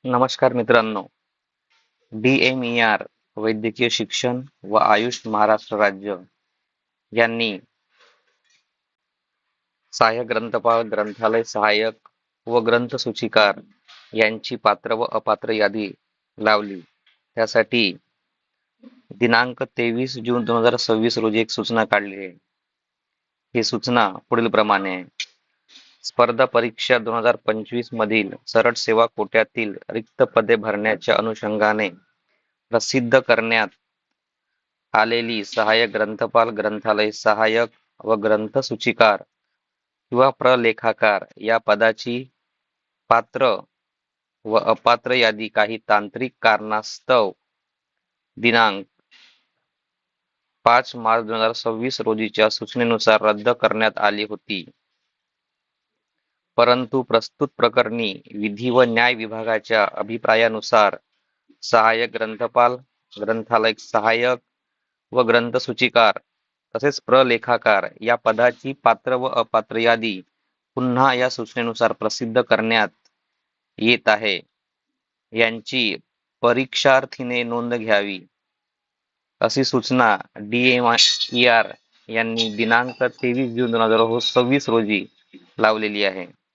नमस्कार मित्रांनो. DMER वैद्यकीय शिक्षण व आयुष महाराष्ट्र राज्य यांनी सहाय्यक ग्रंथपाल, ग्रंथालय सहाय्यक व ग्रंथसूचीकार यांची पात्र व अपात्र यादी लावली. त्यासाठी दिनांक 23 जून 2026 रोजी एक सूचना काढली आहे. ही सूचना पुढील प्रमाणे आहे. स्पर्धा परीक्षा 2025 मधील सरळ सेवा कोट्यातील रिक्त पदे भरण्याच्या अनुषंगाने प्रसिद्ध करण्यात आलेली सहाय्यक ग्रंथपाल, ग्रंथालय सहाय्यक व ग्रंथसूचीकार किंवा प्रलेखाकार या पदाची पात्र व अपात्र यादी काही तांत्रिक कारणास्तव दिनांक 5 मार्च 2026 रोजीच्या सूचनेनुसार रद्द करण्यात आली होती. परंतु प्रस्तुत प्रकरणी विधी व न्याय विभागाच्या अभिप्रायानुसार सहाय्यक ग्रंथपाल, ग्रंथालय सहाय्यक व ग्रंथसूचीकार तसेच प्रलेखाकार या पदाची पात्र व अपात्र यादी पुन्हा या सूचनेनुसार प्रसिद्ध करण्यात येत आहे. यांची परीक्षार्थीने नोंद घ्यावी, अशी सूचना DMER यांनी दिनांक 23 जून 2026 रोजी लावलेली आहे.